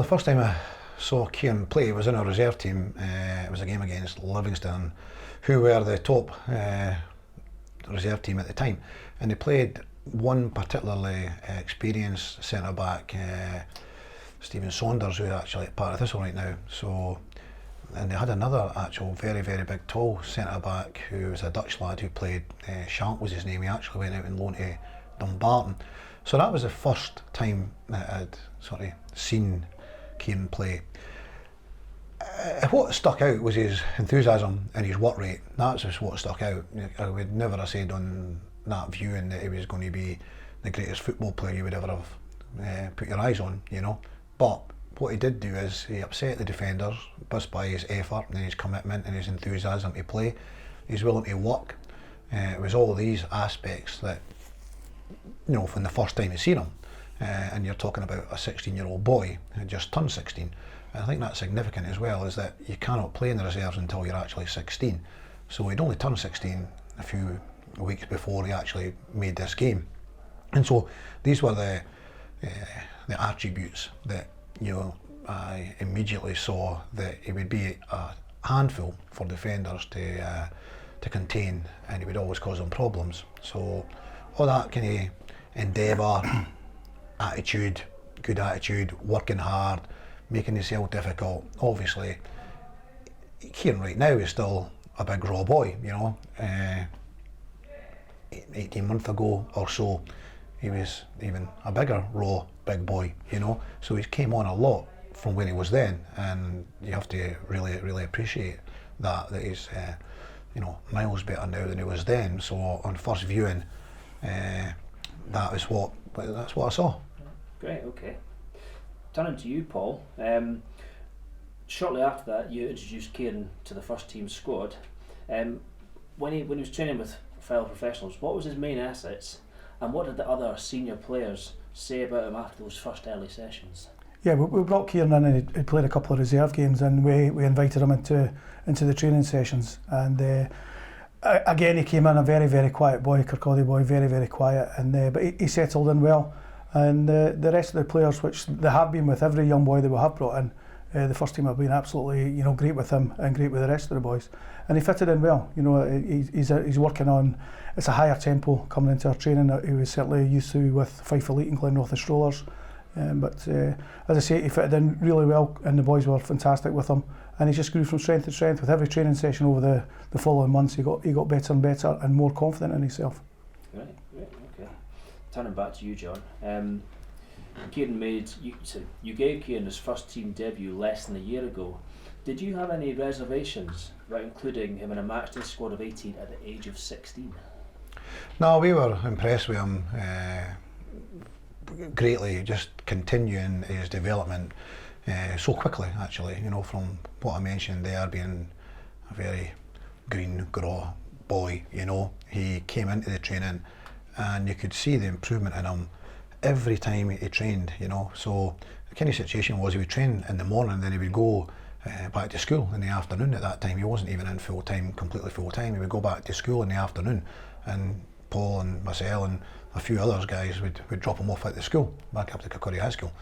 first time I saw Kieron play was in our reserve team. It was a game against Livingston, who were the top reserve team at the time, and they played one particularly experienced centre back, Stephen Saunders, who's actually at part of Thistle right now. So, and they had another actual very, very big tall centre back who was a Dutch lad who played, Sharp was his name. He actually went out and loaned to Dumbarton. So that was the first time that I'd sort of seen Kieron play. What stuck out was his enthusiasm and his work rate. That's just what stuck out. I would never have said on that viewing that he was going to be the greatest football player you would ever have put your eyes on, you know. But what he did do is he upset the defenders just by his effort and his commitment and his enthusiasm to play. He's willing to work. It was all these aspects that, you know, from the first time you seen him, and you're talking about a 16-year-old boy who just turned 16. And I think that's significant as well, is that you cannot play in the reserves until you're actually 16. So he'd only turned 16 a few weeks before he actually made this game. And so these were the attributes that, you know, I immediately saw that he would be a handful for defenders to contain, and he would always cause them problems. So all that kind of endeavour, attitude, good attitude, working hard, making yourself difficult. Obviously, Kieron right now is still a big raw boy, you know. 18 months ago or so, he was even a bigger raw big boy, you know. So he came on a lot from where he was then, and you have to really, really appreciate that he's, you know, miles better now than he was then. So on first viewing, that's what I saw. Great, okay. Turning to you, Paul. Shortly after that, you introduced Kieron to the first team squad. When he was training with fellow professionals, what was his main assets, and what did the other senior players say about him after those first early sessions? Yeah, we brought Kieron in, and he played a couple of reserve games, and we invited him into the training sessions. And again, he came in a very, very quiet boy, Kirkcaldy boy, very, very quiet, and but he settled in well. And the rest of the players, which they have been with every young boy that we have brought in, the first team have been absolutely, you know, great with him and great with the rest of the boys. And he fitted in well. You know, he's working on, it's a higher tempo coming into our training that he was certainly used to with Fife Elite and Glenrothes Strollers. But as I say, he fitted in really well, and the boys were fantastic with him. And he just grew from strength to strength with every training session over the following months. He got better and better and more confident in himself. Right, okay. Turning back to you, John. Kieron you gave Kieron his first team debut less than a year ago. Did you have any reservations about including him in a matchday squad of 18 at the age of 16? No, we were impressed with him greatly, just continuing his development so quickly, actually. You know, from what I mentioned there, being a very green, raw boy, you know, he came into the training and you could see the improvement in him every time he trained, you know. So the kind of situation was he would train in the morning, then he would go back to school in the afternoon. At that time he wasn't even in full time, completely full time. He would go back to school in the afternoon, and Paul and myself and a few others guys would drop him off at the school, back up to Kirkcaldy High School.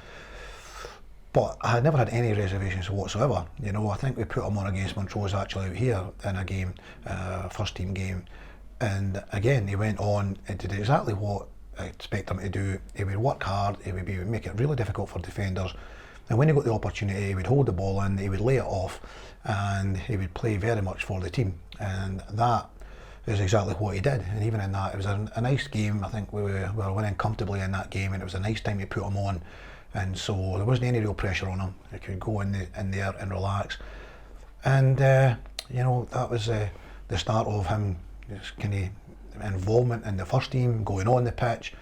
But I had never had any reservations whatsoever, you know. I think we put him on against Montrose actually out here in a game, first team game, and again he went on and did exactly what I expect him to do. He would work hard, he would make it really difficult for defenders, and when he got the opportunity he would hold the ball in, he would lay it off, and he would play very much for the team, and that is exactly what he did. And even in that, it was a nice game. I think we were winning comfortably in that game, and it was a nice time to put him on, and so there wasn't any real pressure on him. He could go in there and relax, and you know, that was the start of him just kind of involvement in the first team, going on the pitch,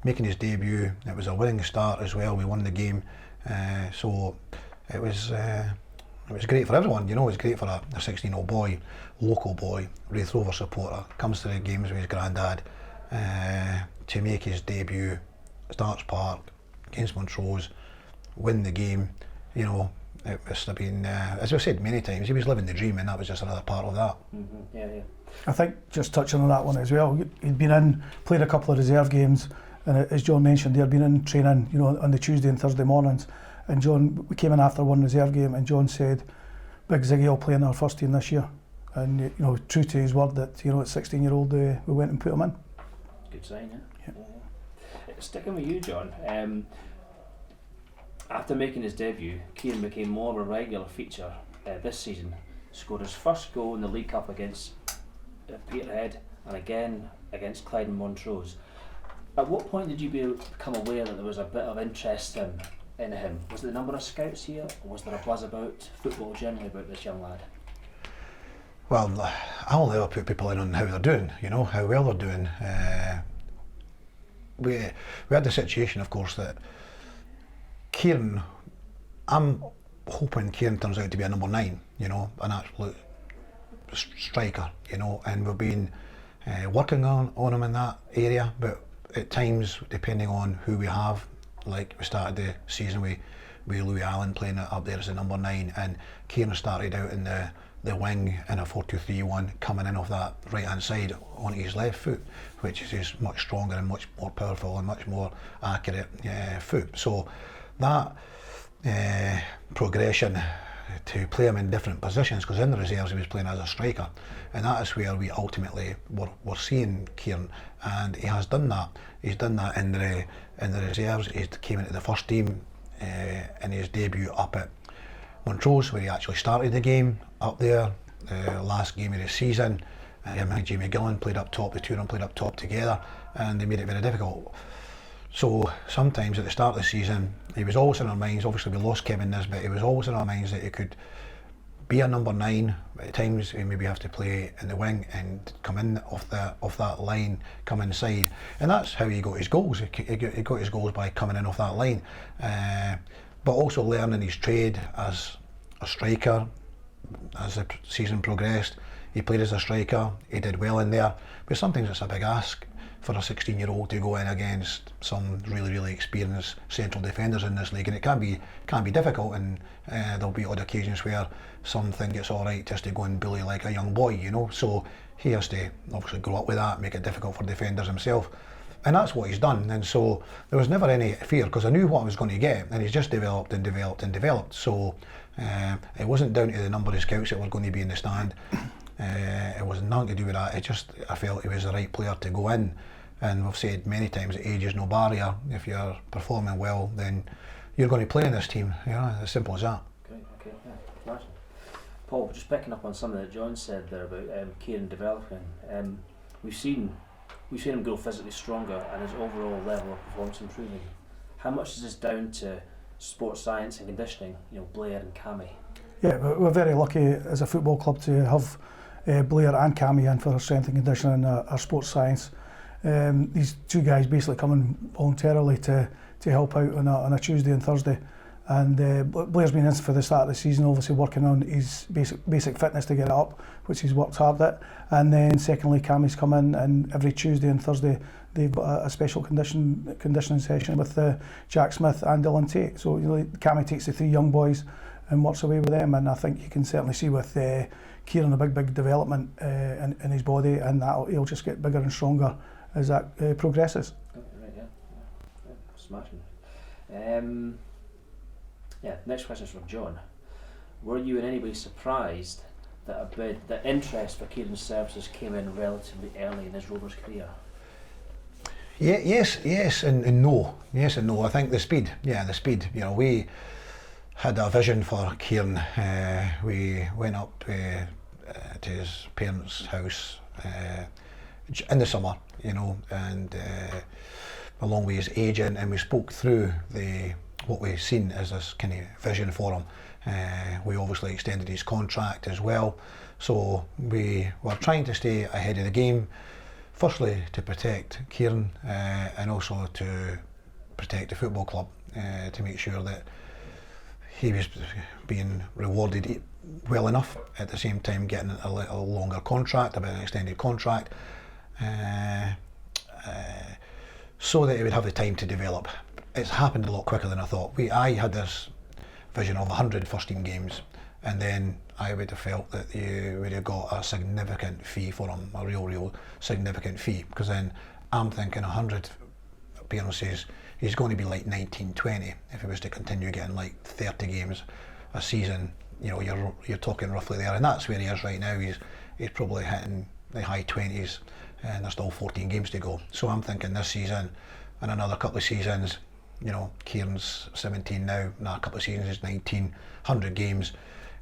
making his debut. It was a winning start as well. We won the game, so it was great for everyone. You know, it was great for a 16-year-old boy, local boy, Raith Rovers supporter, comes to the games with his granddad to make his debut, Starts Park against Montrose, win the game. You know, it must have been, as I've said many times, he was living the dream, and that was just another part of that. Mm-hmm. Yeah. I think, just touching on that one as well, he'd been in, played a couple of reserve games, and as John mentioned, they'd been in training, you know, on the Tuesday and Thursday mornings, And John, we came in after one reserve game, and John said, "Big Ziggy will play in our first team this year." And you know, true to his word, that you know, at 16-year-old, we went and put him in. Good sign, yeah. Sticking with you, John. After making his debut, Kieron became more of a regular feature this season. Scored his first goal in the League Cup against Peterhead, and again against Clyde and Montrose. At what point did you become aware that there was a bit of interest in him? Was it the number of scouts here, or was there a buzz about football generally about this young lad? Well, I'll never put people in on how they're doing, you know, how well they're doing. We had the situation, of course, that Kieron, I'm hoping Kieron turns out to be a number 9, you know, an absolute striker, you know, and we've been working on him in that area, but at times, depending on who we have, like we started the season with Louis Allen playing up there as a number 9, and Kieron started out in the wing in a 4-2-3-1, coming in off that right hand side onto his left foot, which is his much stronger and much more powerful and much more accurate foot. So that progression to play him in different positions, because in the reserves he was playing as a striker, and that is where we ultimately were seeing Kieron, and he has done that. He's done that in the reserves. He came into the first team in his debut up at Montrose, where he actually started the game up there, last game of the season. Him and John McGlynn played up top, the two of them played up top together, and they made it very difficult. So sometimes at the start of the season, he was always in our minds. Obviously we lost Kevin Nisbet, he was always in our minds that he could be a number 9. At times he maybe have to play in the wing and come in off that line, come inside, and that's how he got his goals. He got his goals by coming in off that line, but also learning his trade as a striker. As the season progressed, he played as a striker, he did well in there, but sometimes it's a big ask for a 16-year-old to go in against some really experienced central defenders in this league, and it can be difficult, and there'll be odd occasions where some think it's alright just to go and bully like a young boy, you know, so he has to obviously grow up with that, make it difficult for defenders himself, and that's what he's done. And so there was never any fear, because I knew what I was going to get, and he's just developed, so it wasn't down to the number of scouts that were going to be in the stand. It was nothing to do with that. I felt he was the right player to go in, and we've said many times that age is no barrier. If you're performing well, then you're going to play in this team, you know, as simple as that. Okay, yeah, smashing. Paul, just picking up on something that John said there about Kieron developing, we've seen him grow physically stronger and his overall level of performance improving. How much is this down to sports science and conditioning, you know, Blair and Cammy? Yeah, we're very lucky as a football club to have Blair and Cammy in for our strength and conditioning and our sports science. These two guys basically come in voluntarily to help out on a Tuesday and Thursday, and Blair's been in for the start of the season, obviously working on his basic fitness to get it up, which he's worked hard at, and then secondly Cammy's come in, and every Tuesday and Thursday they've got a special conditioning session with Jack Smith and Dylan Tate. So you know, Cammy takes the 3 young boys and works away with them, and I think you can certainly see with Kieron a big development in his body, and he'll just get bigger and stronger as that progresses. Right, yeah. Smashing. Next question is from John. Were you in any way surprised that interest for Kieron's services came in relatively early in his Rovers career? Yeah, yes and no. Yes and no. I think the speed. You know, we had a vision for Kieron. We went up to his parents' house in the summer, you know, and along with his agent, and we spoke through what we've seen as this kind of vision for him. We obviously extended his contract as well, so we were trying to stay ahead of the game, firstly to protect Kieron, and also to protect the football club, to make sure that he was being rewarded well enough, at the same time getting a little longer contract, a bit of an extended contract, so that he would have the time to develop. It's happened a lot quicker than I thought. I had this vision of 100 first team games, and then I would have felt that you would have got a significant fee for him, a real significant fee, because then I'm thinking 100 appearances, he's going to be like 19, 20 if he was to continue getting like 30 games a season. You know, you're talking roughly there, and that's where he is right now. He's probably hitting the high 20s, and there's still 14 games to go. So I'm thinking this season and another couple of seasons, you know, Kieron's 17 now, a couple of seasons is 19, 100 games,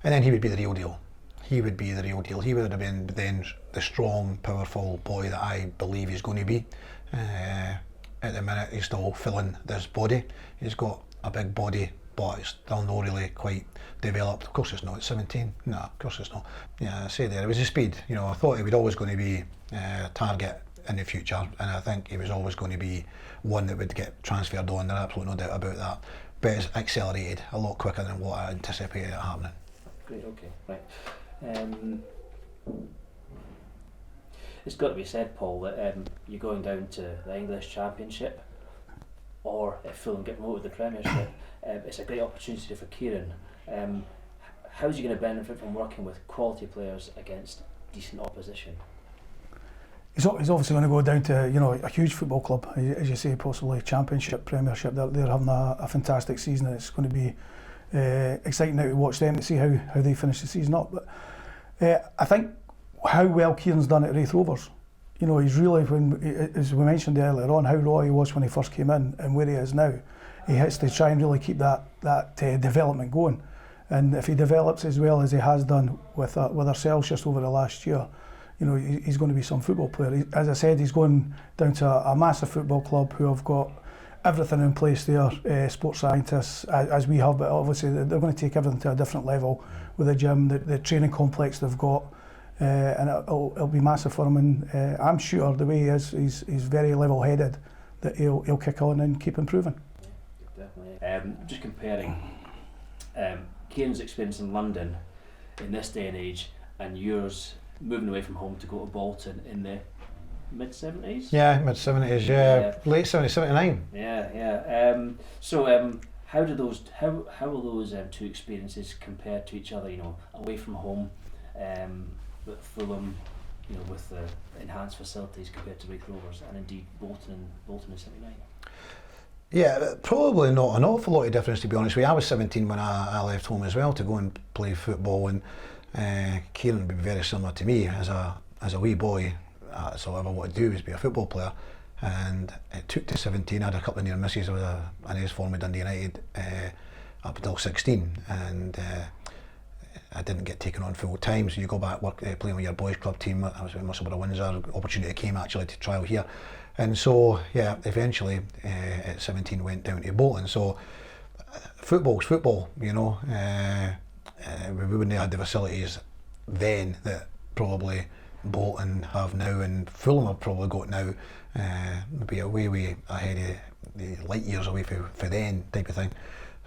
and then he would be the real deal. He would be the real deal. He would have been then the strong, powerful boy that I believe he's going to be. At the minute, he's still filling this body. He's got a big body, but it's still not really quite developed. Of course it's not. It's 17. No, of course it's not. Yeah, I say there, it was his speed. You know, I thought he was always going to be a target in the future, and I think he was always going to be one that would get transferred on. There's absolutely no doubt about that. But it's accelerated a lot quicker than what I anticipated it happening. Great, okay, right. It's got to be said, Paul, that you're going down to the English Championship, or if Fulham get promoted to the Premiership, it's a great opportunity for Kieron. How's he going to benefit from working with quality players against decent opposition? He's obviously going to go down to, you know, a huge football club, as you say, possibly Championship, Premiership. They're having a fantastic season. It's going to be exciting now to watch them, to see how they finish the season up. But I think how well Kieron's done at Raith Rovers. You know, he's really, as we mentioned earlier on, how raw he was when he first came in and where he is now. He has to try and really keep that development going. And if he develops as well as he has done with ourselves just over the last year, you know, he's going to be some football player. As I said, he's going down to a massive football club who have got everything in place there, sports scientists, as we have, but obviously they're going to take everything to a different level with the gym, the training complex they've got, and it'll be massive for him. And I'm sure the way he is, he's very level-headed, that he'll kick on and keep improving. Definitely. Just comparing Kieron's experience in London in this day and age and yours moving away from home to go to Bolton in the mid-70s? Yeah, mid-70s, yeah. Late 70s, 79. Yeah. So how will those two experiences compare to each other, you know, away from home, with Fulham, you know, with the enhanced facilities compared to Raith Rovers, and indeed Bolton in 79? Yeah, probably not an awful lot of difference, to be honest with you. I was 17 when I left home as well to go and play football, and Kieron would be very similar to me as a wee boy. So all I ever wanted to do was be a football player, and it took to 17. I had a couple of near misses with an ace form with Dundee United up until 16, and I didn't get taken on full time. So you go back playing with your boys club team. I was with Musselburgh Windsor. Opportunity came actually to trial here, and so yeah, eventually at 17 went down to Bolton. So football's football, you know. We wouldn't have had the facilities then that probably Bolton have now, and Fulham have probably got now. Maybe a way ahead of the light years away for then type of thing.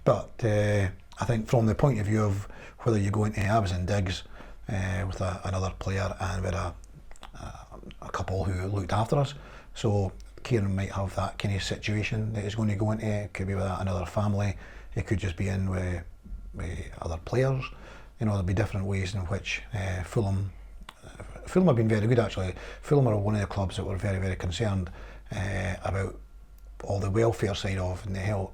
But I think from the point of view of whether you go into, I was in digs with another player and with a couple who looked after us. So Kieron might have that kind of situation that he's going to go into. It could be with another family. It could just be in with other players. You know, there'll be different ways in which Fulham have been very good actually. Fulham are one of the clubs that were very, very concerned about all the welfare side of and the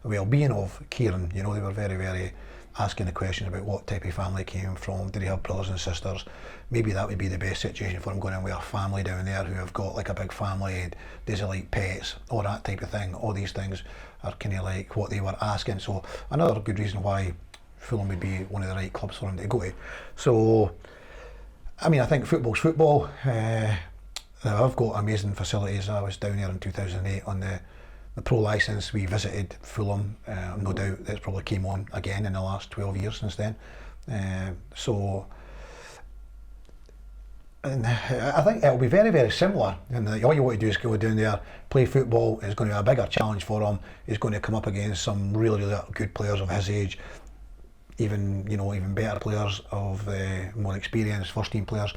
well-being of Kieron. You know, they were very, very asking the questions about what type of family he came from, did he have brothers and sisters. Maybe that would be the best situation for him, going in with a family down there who have got like a big family, does he like pets, all that type of thing. All these things are kind of like what they were asking. So another good reason why Fulham would be one of the right clubs for him to go to. So I mean, I think football's football. I've got amazing facilities. I was down here in 2008 on the pro licence. We visited Fulham. No doubt that's probably came on again in the last 12 years since then. So and I think it'll be very, very similar. And all you want to do is go down there, play football. It's going to be a bigger challenge for him. He's going to come up against some really, really good players of his age. Even better players of more experienced first team players.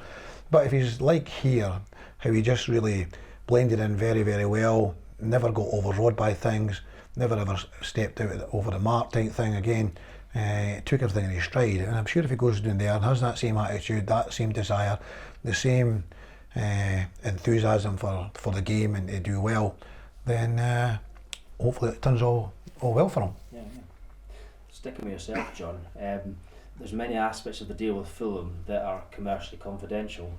But if he's like here, how he just really blended in very, very well, never got overawed by things, never ever stepped out over the mark type thing again, took everything in his stride. And I'm sure if he goes down there and has that same attitude, that same desire, the same enthusiasm for the game and to do well, then hopefully it turns all well for him. Yeah. Sticking with yourself, John, there's many aspects of the deal with Fulham that are commercially confidential,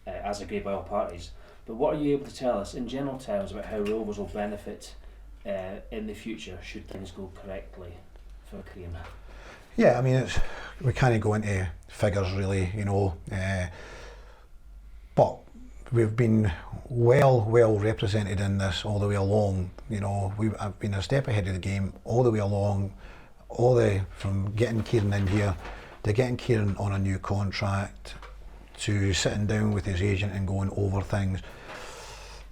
as agreed by all parties. But what are you able to tell us in general terms about how Rovers will benefit in the future should things go correctly for Kieron? Yeah, I mean, we can't go into figures really, but we've been well represented in this all the way along. I've been a step ahead of the game all the way along, from getting Kieron in here to getting Kieron on a new contract to sitting down with his agent and going over things.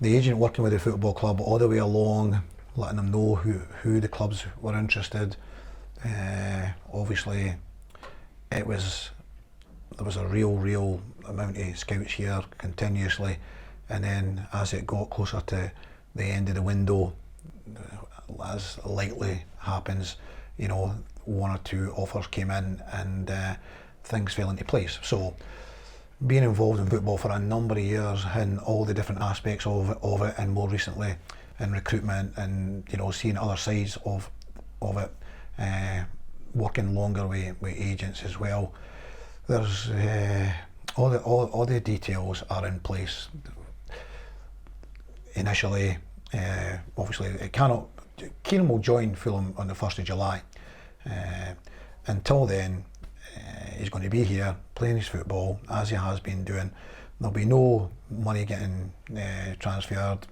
The agent working with the football club all the way along, letting them know who the clubs were interested. Obviously, there was a real amount of scouts here continuously, and then as it got closer to the end of the window, as likely happens, one or two offers came in and things fell into place. So being involved in football for a number of years in all the different aspects of it, and more recently in recruitment, and seeing other sides of it, working longer with agents as well, there's all the details are in place. Initially, obviously Kieron will join Fulham on the 1st of July. Until then, he's going to be here playing his football as he has been doing. There'll be no money getting transferred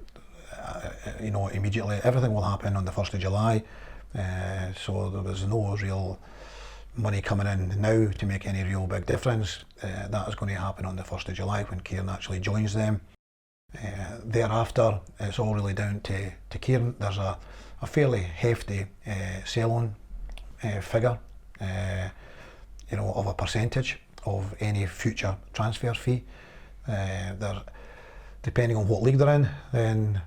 immediately. Everything will happen on the 1st of July. So there was no real money coming in now to make any real big difference. That is going to happen on the 1st of July when Kieron actually joins them. Thereafter, it's all really down to Kieron. There's a fairly hefty sell-on figure, of a percentage of any future transfer fee. Depending on what league they're in, then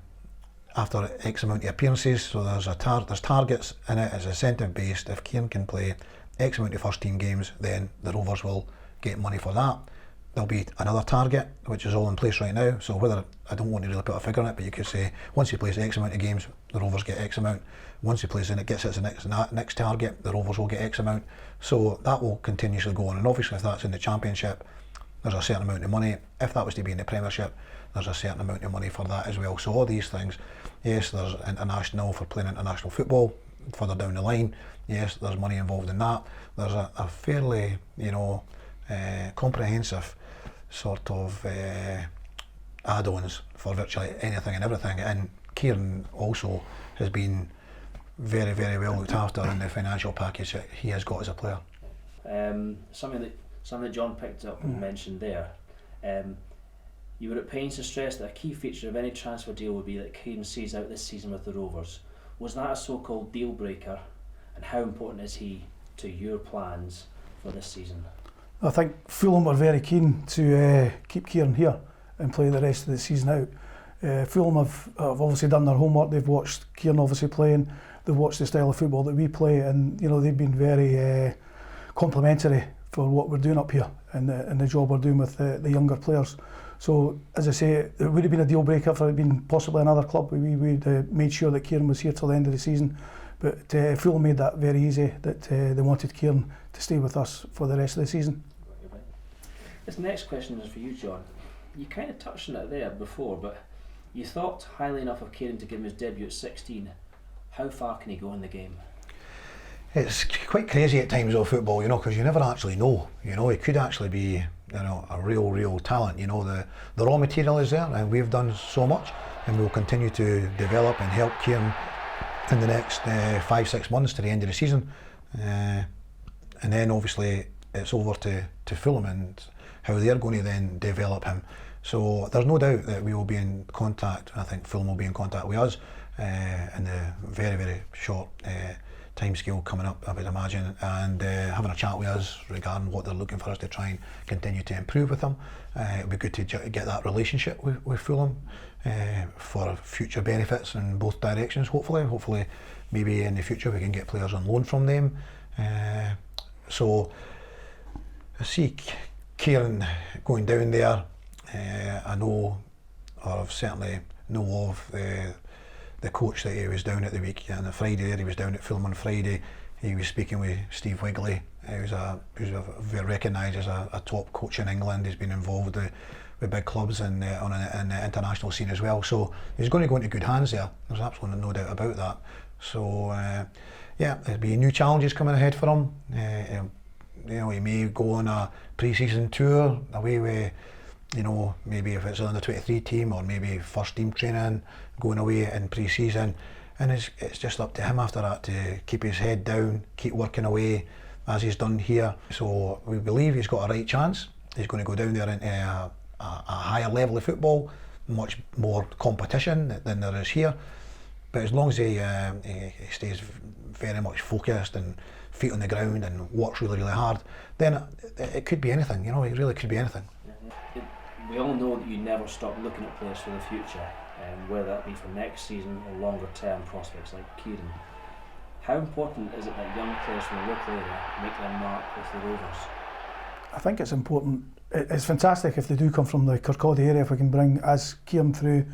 after X amount of appearances, so there's targets in it. It's incentive based. If Kieron can play X amount of first team games, then the Rovers will get money for that. There'll be another target which is all in place right now, so whether, I don't want to really put a figure on it, but you could say once he plays X amount of games, the Rovers get X amount. Once he plays and it gets its next target, the Rovers will get X amount. So that will continuously go on, and obviously if that's in the Championship, there's a certain amount of money. If that was to be in the Premiership, there's a certain amount of money for that as well. So all these things, yes, there's international for playing international football further down the line. Yes, there's money involved in that. There's a fairly, comprehensive sort of add-ons for virtually anything and everything. And Kieron also has been very well looked after in the financial package that he has got as a player. Something that John picked up and mentioned there. You were at pains to stress that a key feature of any transfer deal would be that Kieron sees out this season with the Rovers. Was that a so-called deal breaker, and how important is he to your plans for this season? I think Fulham are very keen to keep Kieron here and play the rest of the season out. Fulham have obviously done their homework. They've watched Kieron obviously playing. They've watched the style of football that we play, and they've been very complimentary for what we're doing up here and the job we're doing with the younger players. So, as I say, it would have been a deal breaker if it had been possibly another club. We'd made sure that Kieron was here till the end of the season, but Fulham made that very easy, that they wanted Kieron to stay with us for the rest of the season. This next question is for you, John. You kind of touched on it there before, but you thought highly enough of Kieron to give him his debut at 16. How far can he go in the game? It's quite crazy at times of football, because you never actually know. He could actually be, a real talent. The raw material is there, and we've done so much, and we'll continue to develop and help Kieron in the next 5-6 months to the end of the season. And then obviously it's over to Fulham and how they're going to then develop him. So there's no doubt that we will be in contact. I think Fulham will be in contact with us in the very short time scale coming up, I would imagine, and having a chat with us regarding what they're looking for us to try and continue to improve with them. It'll be good to get that relationship with Fulham for future benefits in both directions, hopefully maybe in the future we can get players on loan from them. So I see Kieron going down there. I know, or I've certainly know of the coach that he was down at the week on the Friday there, he was down at Fulham on Friday. He was speaking with Steve Wigley. He was very recognised as a top coach in England. He's been involved with big clubs and on the international scene as well. So he's going to go into good hands there. There's absolutely no doubt about that. So yeah, there'll be new challenges coming ahead for him. You know, he may go on a pre-season tour away with, you know, maybe if it's on the 23 team or maybe first team training, going away in pre-season. And it's just up to him after that to keep his head down, keep working away as he's done here. So we believe he's got a right chance. He's going to go down there into a higher level of football, much more competition than there is here. But as long as he stays very much focused and feet on the ground and works really, really hard, then it could be anything, you know, it really could be anything. We all know that you never stop looking at players for the future, whether that be for next season or longer term prospects like Kieron. How important is it that young players from the local area make their mark with the Rovers? I think it's important. It's fantastic if they do come from the Kirkcaldy area, if we can bring, as Kieron through,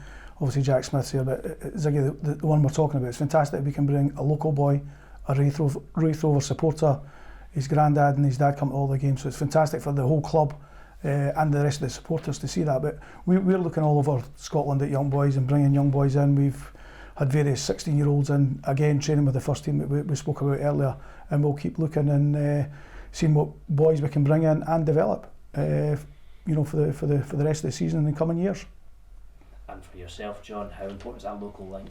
obviously Jack Smith's here, but Ziggy, the one we're talking about, it's fantastic if we can bring a local boy, a Raith Rovers supporter, his granddad and his dad come to all the games, so it's fantastic for the whole club and the rest of the supporters to see that. But we're looking all over Scotland at young boys and bringing young boys in. We've had various 16-year-olds in, again, training with the first team that we spoke about earlier, and we'll keep looking and seeing what boys we can bring in and develop, you know, for the rest of the season in the coming years. And for yourself, John, how important is that local link?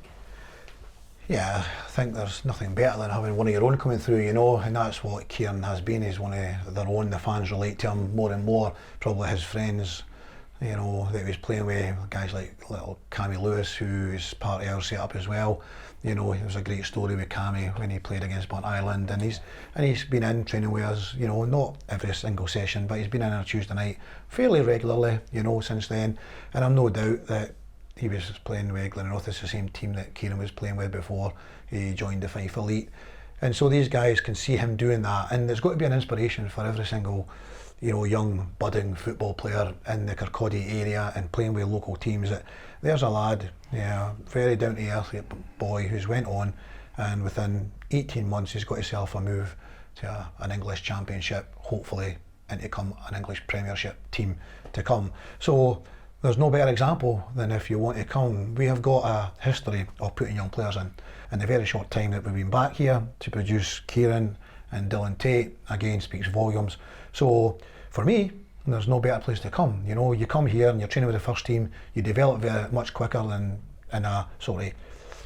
Yeah, I think there's nothing better than having one of your own coming through, you know, and that's what Kieron has been. He's one of their own. The fans relate to him more and more. Probably his friends, you know, that he was playing with, guys like little Cammy Lewis, who is part of our setup as well. You know, it was a great story with Cammy when he played against Burnt Island, and he's been in training with us, you know, not every single session, but he's been in on a Tuesday night fairly regularly, you know, since then. And I'm no doubt that he was playing with Glenrothes, it's the same team that Kieron was playing with before he joined the Fife Elite. And so these guys can see him doing that, and there's got to be an inspiration for every single, you know, young budding football player in the Kirkcaldy area and playing with local teams. That there's a lad, yeah, very down to earth boy who's went on, and within 18 months he's got himself a move to an English Championship, hopefully, and to come an English Premiership team to come. So there's no better example than if you want to come. We have got a history of putting young players in the very short time that we've been back here to produce Kieron and Dylan Tate, again, speaks volumes. So for me, there's no better place to come. You know, you come here and you're training with the first team, you develop very much quicker than in a sort of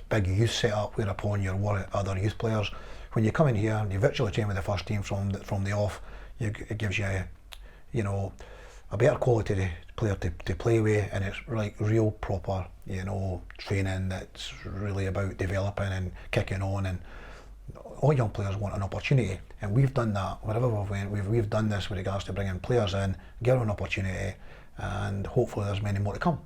big youth setup whereupon you're with other youth players. When you come in here and you virtually train with the first team from the off, it gives you, you know, a better quality player to play with, and it's like real proper, you know, training that's really about developing and kicking on, and all young players want an opportunity, and we've done that wherever we've went. We've done this with regards to bringing players in, give them an opportunity, and hopefully there's many more to come.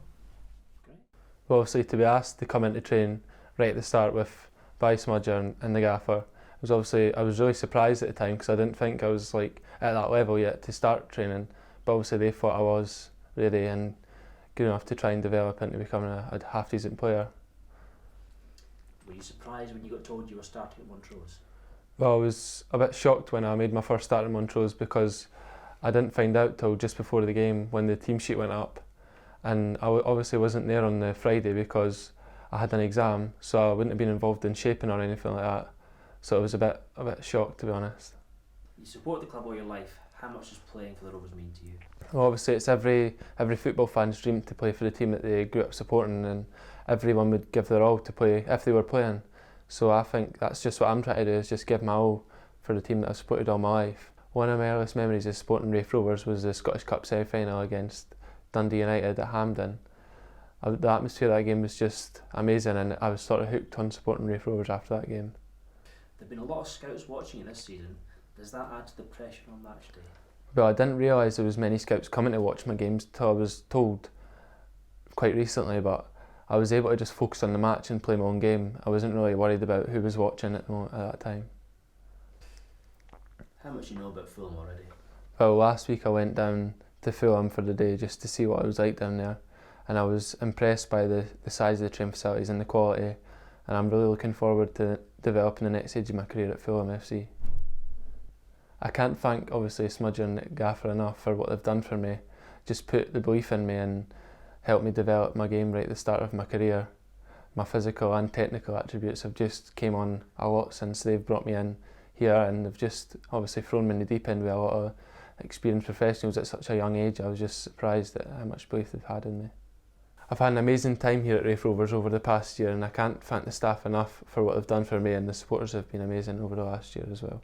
Well, obviously to be asked to come into training right at the start with Barry Smudger and the gaffer, I was really surprised at the time, because I didn't think I was like at that level yet to start training. But obviously they thought I was really, and good enough to try and develop into becoming a half decent player. Were you surprised when you got told you were starting at Montrose? Well, I was a bit shocked when I made my first start at Montrose, because I didn't find out till just before the game when the team sheet went up, and I obviously wasn't there on the Friday because I had an exam, so I wouldn't have been involved in shaping or anything like that. So I was a bit shocked, to be honest. You support the club all your life. How much does playing for the Rovers mean to you? Well, obviously it's every football fan's dream to play for the team that they grew up supporting, and everyone would give their all to play if they were playing. So I think that's just what I'm trying to do, is just give my all for the team that I've supported all my life. One of my earliest memories of supporting Raith Rovers was the Scottish Cup semi-final against Dundee United at Hampden. The atmosphere of that game was just amazing, and I was sort of hooked on supporting Raith Rovers after that game. There have been a lot of scouts watching it this season. Does that add to the pressure on match day? Well, I didn't realise there was many scouts coming to watch my games till I was told quite recently, but I was able to just focus on the match and play my own game. I wasn't really worried about who was watching at that time. How much do you know about Fulham already? Well, last week I went down to Fulham for the day just to see what it was like down there, and I was impressed by the size of the training facilities and the quality, and I'm really looking forward to developing the next stage of my career at Fulham FC. I can't thank obviously Smudger and Gaffer enough for what they've done for me, just put the belief in me and helped me develop my game right at the start of my career. My physical and technical attributes have just came on a lot since they've brought me in here, and they've just obviously thrown me in the deep end with a lot of experienced professionals at such a young age. I was just surprised at how much belief they've had in me. I've had an amazing time here at Raith Rovers over the past year, and I can't thank the staff enough for what they've done for me, and the supporters have been amazing over the last year as well.